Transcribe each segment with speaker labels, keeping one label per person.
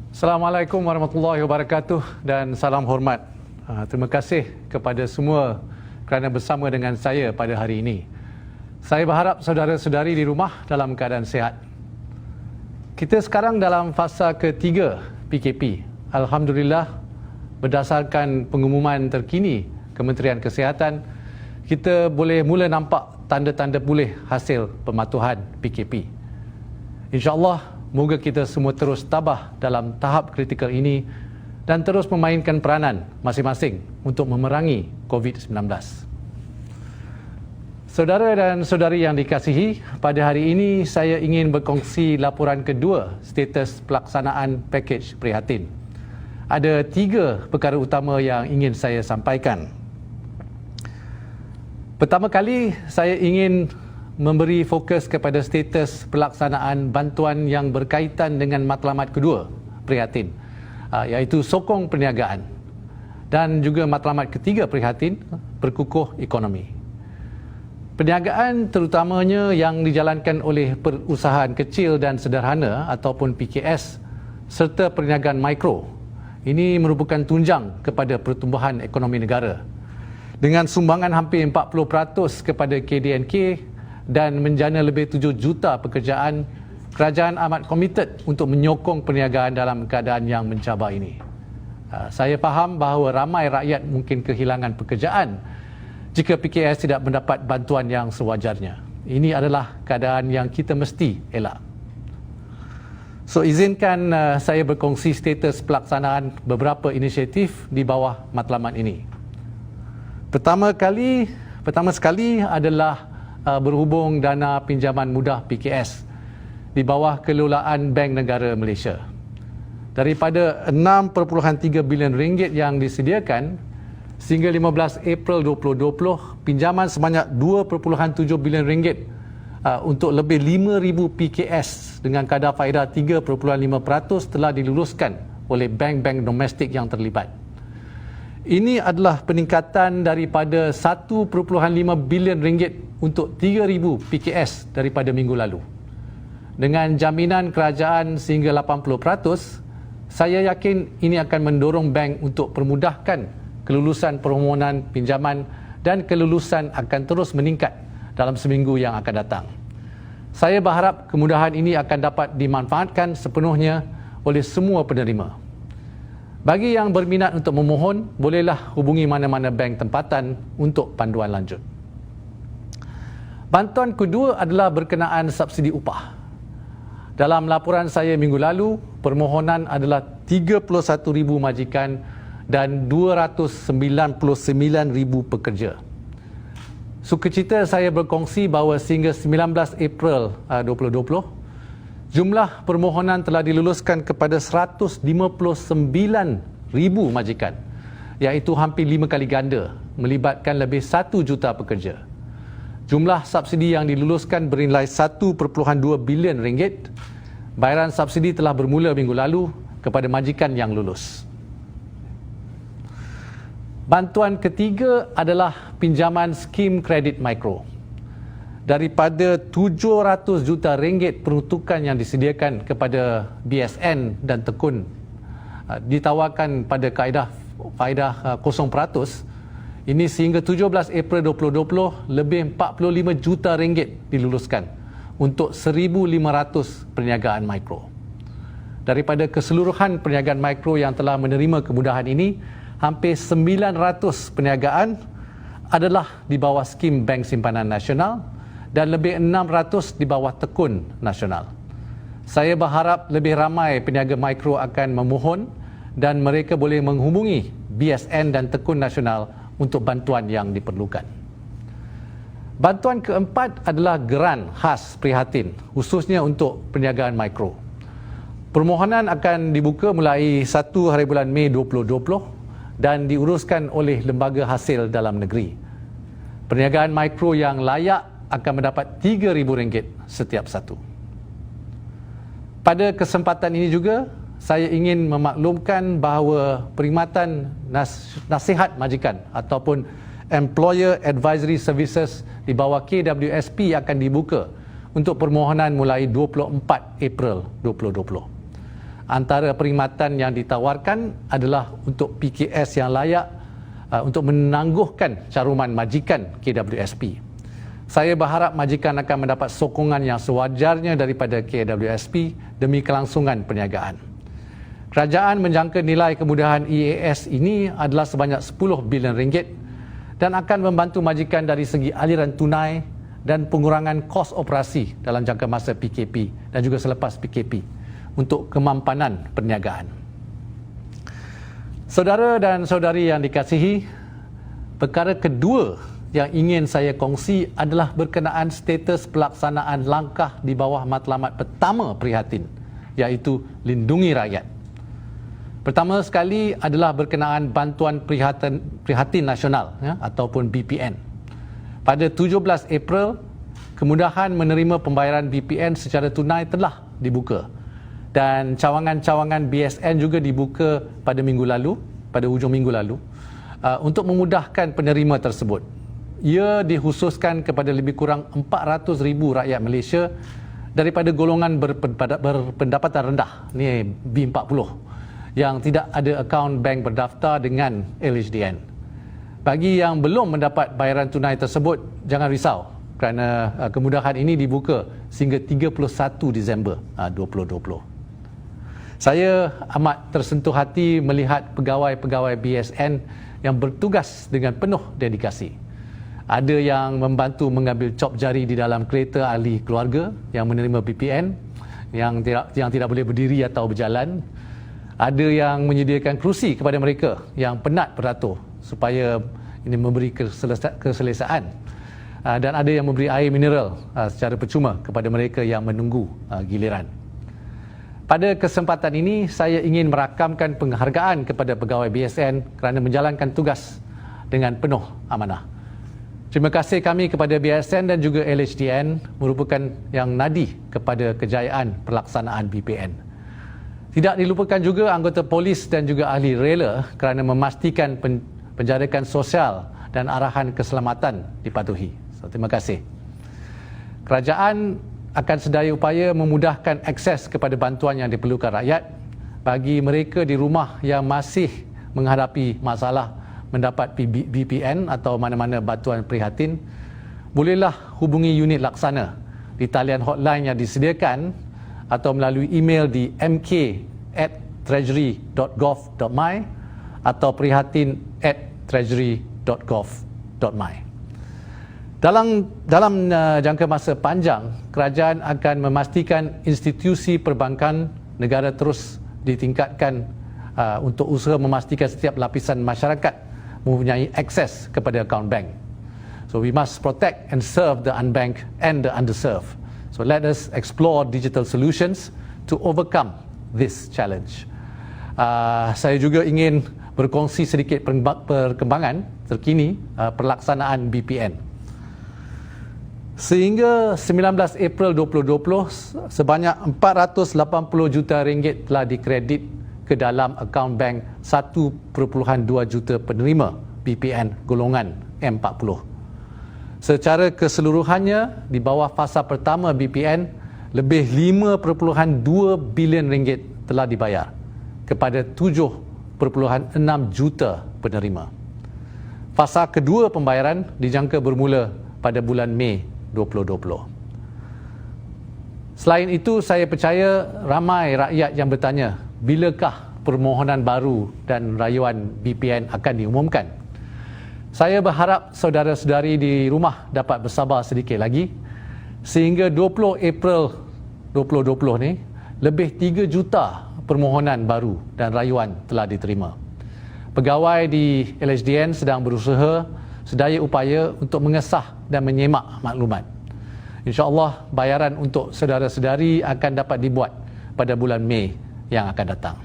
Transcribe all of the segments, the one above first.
Speaker 1: Assalamualaikum warahmatullahi wabarakatuh dan salam hormat. Terima kasih kepada semua kerana bersama dengan saya pada hari ini. Saya berharap saudara-saudari di rumah dalam keadaan sihat. Kita sekarang dalam fasa ketiga PKP. Alhamdulillah, berdasarkan pengumuman terkini Kementerian Kesihatan, kita boleh mula nampak tanda-tanda pulih hasil pematuhan PKP. InsyaAllah, moga kita semua terus tabah dalam tahap kritikal ini dan terus memainkan peranan masing-masing untuk memerangi COVID-19. Saudara dan saudari yang dikasihi, pada hari ini saya ingin berkongsi laporan kedua status pelaksanaan pakej prihatin. Ada 3 perkara utama yang ingin saya sampaikan. Pertama kali, saya ingin memberi fokus kepada status pelaksanaan bantuan yang berkaitan dengan matlamat kedua prihatin, iaitu sokong perniagaan, dan juga matlamat ketiga prihatin, berkukuh ekonomi. Perniagaan terutamanya yang dijalankan oleh perusahaan kecil dan sederhana ataupun PKS serta perniagaan mikro, ini merupakan tunjang kepada pertumbuhan ekonomi negara. Dengan sumbangan hampir 40% kepada KDNK dan menjana lebih 7 juta pekerjaan, kerajaan amat komited untuk menyokong perniagaan dalam keadaan yang mencabar ini. Saya faham bahawa ramai rakyat mungkin kehilangan pekerjaan jika PKS tidak mendapat bantuan yang sewajarnya. Ini adalah keadaan yang kita mesti elak. So, izinkan saya berkongsi status pelaksanaan beberapa inisiatif di bawah matlamat ini. Pertama sekali adalah berhubung dana pinjaman mudah PKS di bawah kelolaan Bank Negara Malaysia. Daripada 6.3 bilion ringgit yang disediakan, sehingga 15 April 2020, pinjaman sebanyak 2.7 bilion ringgit untuk lebih 5,000 PKS dengan kadar faedah 3.5% telah diluluskan oleh bank-bank domestik yang terlibat. Ini adalah peningkatan daripada 1.5 bilion ringgit untuk 3,000 PKS daripada minggu lalu. Dengan jaminan kerajaan sehingga 80%, saya yakin ini akan mendorong bank untuk permudahkan kelulusan permohonan pinjaman dan kelulusan akan terus meningkat dalam seminggu yang akan datang. Saya berharap kemudahan ini akan dapat dimanfaatkan sepenuhnya oleh semua penerima. Bagi yang berminat untuk memohon, bolehlah hubungi mana-mana bank tempatan untuk panduan lanjut. Bantuan kedua adalah berkenaan subsidi upah. Dalam laporan saya minggu lalu, permohonan adalah 31,000 majikan dan 299,000 pekerja. Sukacita saya berkongsi bahawa sehingga 19 April 2020, jumlah permohonan telah diluluskan kepada 159,000 majikan, iaitu hampir 5 kali ganda, melibatkan lebih 1 juta pekerja. Jumlah subsidi yang diluluskan bernilai 1.2 bilion ringgit. Bayaran subsidi telah bermula minggu lalu kepada majikan yang lulus. Bantuan ketiga adalah pinjaman skim kredit mikro. Daripada 700 juta ringgit peruntukan yang disediakan kepada BSN dan Tekun ditawarkan pada kaedah faedah 0%, ini sehingga 17 April 2020 lebih 45 juta ringgit diluluskan untuk 1,500 perniagaan mikro. Daripada keseluruhan perniagaan mikro yang telah menerima kemudahan ini, hampir 900 perniagaan adalah di bawah skim Bank Simpanan Nasional dan lebih 600 di bawah Tekun Nasional. Saya berharap lebih ramai peniaga mikro akan memohon dan mereka boleh menghubungi BSN dan Tekun Nasional untuk bantuan yang diperlukan. Bantuan keempat adalah geran khas prihatin, khususnya untuk perniagaan mikro. Permohonan akan dibuka mulai 1 hari bulan Mei 2020 dan diuruskan oleh lembaga hasil dalam negeri. Perniagaan mikro yang layak akan mendapat RM3,000 setiap satu. Pada kesempatan ini juga, saya ingin memaklumkan bahawa perkhidmatan nasihat majikan ataupun Employer Advisory Services di bawah KWSP akan dibuka untuk permohonan mulai 24 April 2020. Antara perkhidmatan yang ditawarkan adalah untuk PKS yang layak untuk menangguhkan caruman majikan KWSP. Saya berharap majikan akan mendapat sokongan yang sewajarnya daripada KWSP demi kelangsungan perniagaan. Kerajaan menjangka nilai kemudahan EAS ini adalah sebanyak 10 bilion ringgit dan akan membantu majikan dari segi aliran tunai dan pengurangan kos operasi dalam jangka masa PKP dan juga selepas PKP untuk kemampanan perniagaan. Saudara dan saudari yang dikasihi, perkara kedua yang ingin saya kongsi adalah berkenaan status pelaksanaan langkah di bawah matlamat pertama prihatin, iaitu lindungi rakyat. Pertama sekali adalah berkenaan bantuan prihatin nasional ataupun BPN. Pada 17 April, kemudahan menerima pembayaran BPN secara tunai telah dibuka dan cawangan-cawangan BSN juga dibuka pada hujung minggu lalu untuk memudahkan penerima tersebut. Ia dikhususkan kepada lebih kurang 400,000 rakyat Malaysia daripada golongan berpendapatan rendah, ni B40, yang tidak ada akaun bank berdaftar dengan LHDN. Bagi yang belum mendapat bayaran tunai tersebut, jangan risau kerana kemudahan ini dibuka sehingga 31 Disember 2020. Saya amat tersentuh hati melihat pegawai-pegawai BSN yang bertugas dengan penuh dedikasi. Ada yang membantu mengambil cop jari di dalam kereta ahli keluarga yang menerima BPN yang tidak boleh berdiri atau berjalan. Ada yang menyediakan kerusi kepada mereka yang penat beratur supaya ini memberi keselesaan. Dan ada yang memberi air mineral secara percuma kepada mereka yang menunggu giliran. Pada kesempatan ini, saya ingin merakamkan penghargaan kepada pegawai BSN kerana menjalankan tugas dengan penuh amanah. Terima kasih kami kepada BSN dan juga LHDN merupakan yang nadi kepada kejayaan pelaksanaan BPN. Tidak dilupakan juga anggota polis dan juga ahli rela kerana memastikan penjarakan sosial dan arahan keselamatan dipatuhi. Terima kasih. Kerajaan akan sedaya upaya memudahkan akses kepada bantuan yang diperlukan rakyat bagi mereka di rumah yang masih menghadapi masalah mendapat BPN atau mana-mana bantuan prihatin. Bolehlah hubungi unit laksana di talian hotline yang disediakan atau melalui email di mk@treasury.gov.my atau prihatin@treasury.gov.my. Dalam jangka masa panjang, kerajaan akan memastikan institusi perbankan negara terus ditingkatkan untuk usaha memastikan setiap lapisan masyarakat mempunyai akses kepada akaun bank. So we must protect and serve the unbanked and the underserved. So let us explore digital solutions to overcome this challenge. Saya juga ingin berkongsi sedikit perkembangan terkini pelaksanaan BPN. Sehingga 19 April 2020, sebanyak 480 juta ringgit telah dikredit ke dalam akaun bank 1.2 juta penerima BPN golongan M40. Secara keseluruhannya, di bawah fasa pertama BPN, lebih 5.2 bilion ringgit telah dibayar kepada 7.6 juta penerima. Fasa kedua pembayaran dijangka bermula pada bulan Mei 2020. Selain itu, saya percaya ramai rakyat yang bertanya, bilakah permohonan baru dan rayuan BPN akan diumumkan? Saya berharap saudara-saudari di rumah dapat bersabar sedikit lagi sehingga 20 April 2020 ni, lebih 3 juta permohonan baru dan rayuan telah diterima. Pegawai di LHDN sedang berusaha sedaya upaya untuk mengesah dan menyemak maklumat. InsyaAllah bayaran untuk saudara-saudari akan dapat dibuat pada bulan Mei yang akan datang.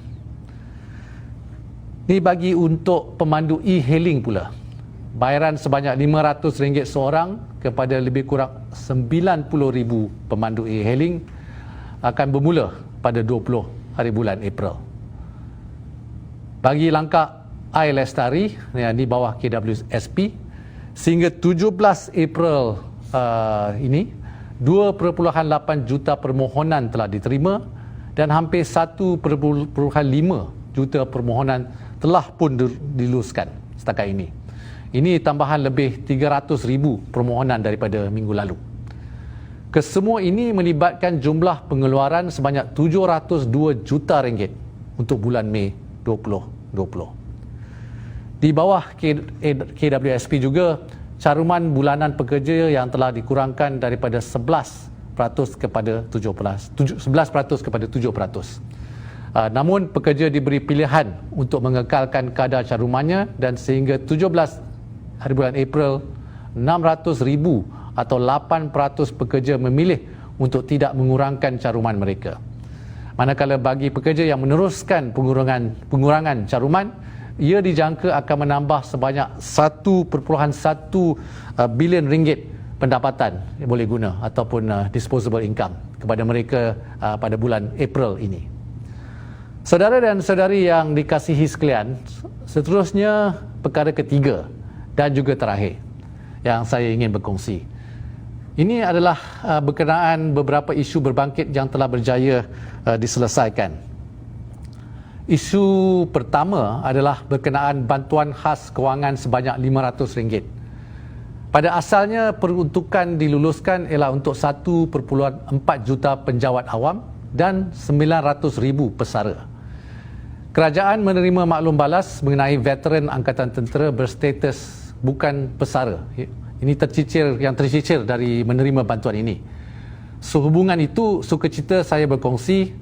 Speaker 1: Ini bagi untuk pemandu e-hailing pula. Bayaran sebanyak RM500 seorang kepada lebih kurang 90,000 pemandu e-hailing akan bermula pada 20 hari bulan April. Bagi langkah iLestari yang di bawah KWSP, sehingga 17 April ini, 2.8 juta permohonan telah diterima dan hampir 1.5 juta permohonan telah pun diluluskan setakat ini. Ini tambahan lebih 300,000 permohonan daripada minggu lalu. Kesemua ini melibatkan jumlah pengeluaran sebanyak 702 juta ringgit untuk bulan Mei 2020. Di bawah KWSP juga, caruman bulanan pekerja yang telah dikurangkan daripada 11% kepada 7%. Namun pekerja diberi pilihan untuk mengekalkan kadar carumannya dan sehingga 17 hari bulan April, 600,000 atau 8% pekerja memilih untuk tidak mengurangkan caruman mereka. Manakala bagi pekerja yang meneruskan pengurangan caruman, ia dijangka akan menambah sebanyak 1.1 bilion ringgit pendapatan yang boleh guna ataupun disposable income kepada mereka pada bulan April ini. Saudara dan saudari yang dikasihi sekalian, seterusnya perkara ketiga dan juga terakhir yang saya ingin berkongsi. Ini adalah berkenaan beberapa isu berbangkit yang telah berjaya diselesaikan. Isu pertama adalah berkenaan bantuan khas kewangan sebanyak RM500. Pada asalnya peruntukan diluluskan ialah untuk 1.4 juta penjawat awam dan 900,000 pesara. Kerajaan menerima maklum balas mengenai veteran Angkatan Tentera berstatus bukan pesara. Ini yang tercicir dari menerima bantuan ini. Sehubungan itu, sukacita saya berkongsi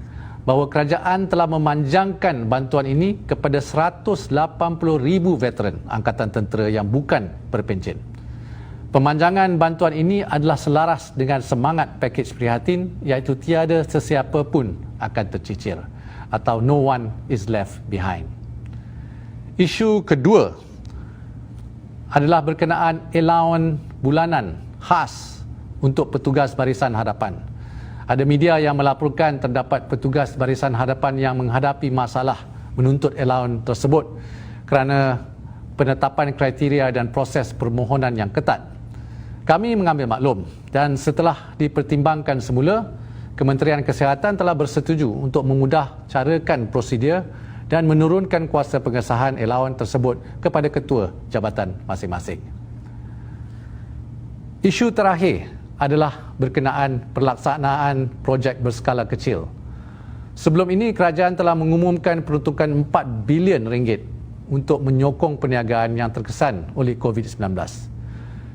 Speaker 1: bahawa kerajaan telah memanjangkan bantuan ini kepada 180,000 veteran Angkatan Tentera yang bukan berpencen. Pemanjangan bantuan ini adalah selaras dengan semangat pakej prihatin, iaitu tiada sesiapa pun akan tercicir atau no one is left behind. Isu kedua adalah berkenaan allowance bulanan khas untuk petugas Barisan Hadapan. Ada media yang melaporkan terdapat petugas Barisan Hadapan yang menghadapi masalah menuntut allowance tersebut kerana penetapan kriteria dan proses permohonan yang ketat. Kami mengambil maklum dan setelah dipertimbangkan semula, Kementerian Kesihatan telah bersetuju untuk memudahcarakan prosedur dan menurunkan kuasa pengesahan allowance tersebut kepada ketua jabatan masing-masing. Isu terakhir adalah berkenaan pelaksanaan projek berskala kecil. Sebelum ini, kerajaan telah mengumumkan peruntukan 4 bilion ringgit untuk menyokong perniagaan yang terkesan oleh COVID-19.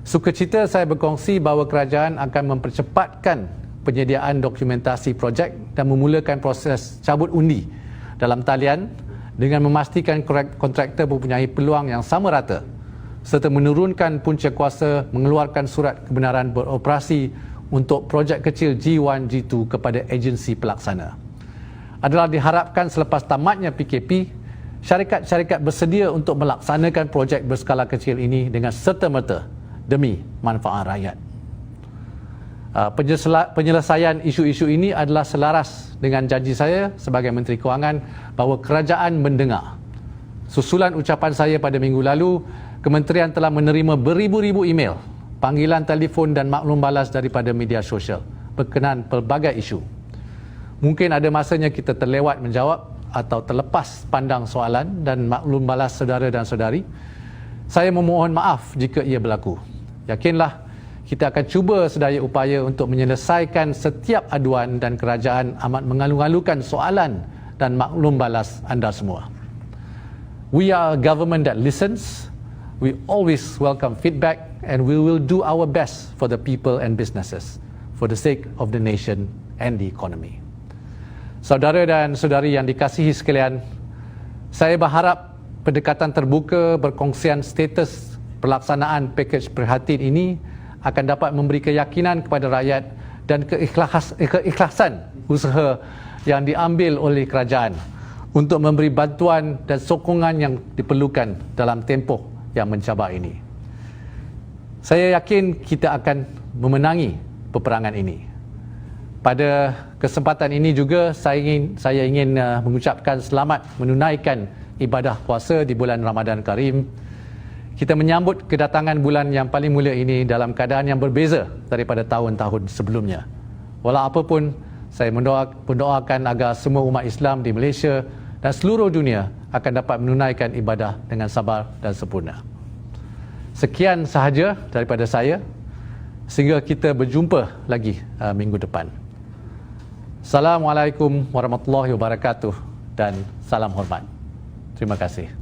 Speaker 1: Sukacita saya berkongsi bahawa kerajaan akan mempercepatkan penyediaan dokumentasi projek dan memulakan proses cabut undi dalam talian dengan memastikan kontraktor mempunyai peluang yang sama rata serta menurunkan punca kuasa mengeluarkan surat kebenaran beroperasi untuk projek kecil G1, G2 kepada agensi pelaksana. Adalah diharapkan selepas tamatnya PKP, syarikat-syarikat bersedia untuk melaksanakan projek berskala kecil ini dengan serta-merta demi manfaat rakyat. Penyelesaian isu-isu ini adalah selaras dengan janji saya sebagai Menteri Kewangan bahawa kerajaan mendengar. Susulan ucapan saya pada minggu lalu, Kementerian telah menerima beribu-ribu email, panggilan telefon dan maklum balas daripada media sosial berkenaan pelbagai isu. Mungkin ada masanya kita terlewat menjawab atau terlepas pandang soalan dan maklum balas saudara dan saudari. Saya memohon maaf jika ia berlaku. Yakinlah, kita akan cuba sedaya upaya untuk menyelesaikan setiap aduan dan kerajaan amat mengalu-alukan soalan dan maklum balas anda semua. We are a government that listens. We always welcome feedback and we will do our best for the people and businesses for the sake of the nation and the economy. Saudara dan saudari yang dikasihi sekalian, saya berharap pendekatan terbuka berkongsian status pelaksanaan pakej prihatin ini akan dapat memberi keyakinan kepada rakyat dan keikhlasan usaha yang diambil oleh kerajaan untuk memberi bantuan dan sokongan yang diperlukan dalam tempoh yang mencabar ini. Saya yakin kita akan memenangi peperangan ini. Pada kesempatan ini juga saya ingin mengucapkan selamat menunaikan ibadah puasa di bulan Ramadan Karim. kita menyambut kedatangan bulan yang paling mulia ini dalam keadaan yang berbeza daripada tahun-tahun sebelumnya. Walau apapun, saya mendoakan agar semua umat Islam di Malaysia dan seluruh dunia akan dapat menunaikan ibadah dengan sabar dan sempurna. Sekian sahaja daripada saya, sehingga kita berjumpa lagi minggu depan. Assalamualaikum warahmatullahi wabarakatuh dan salam hormat. Terima kasih.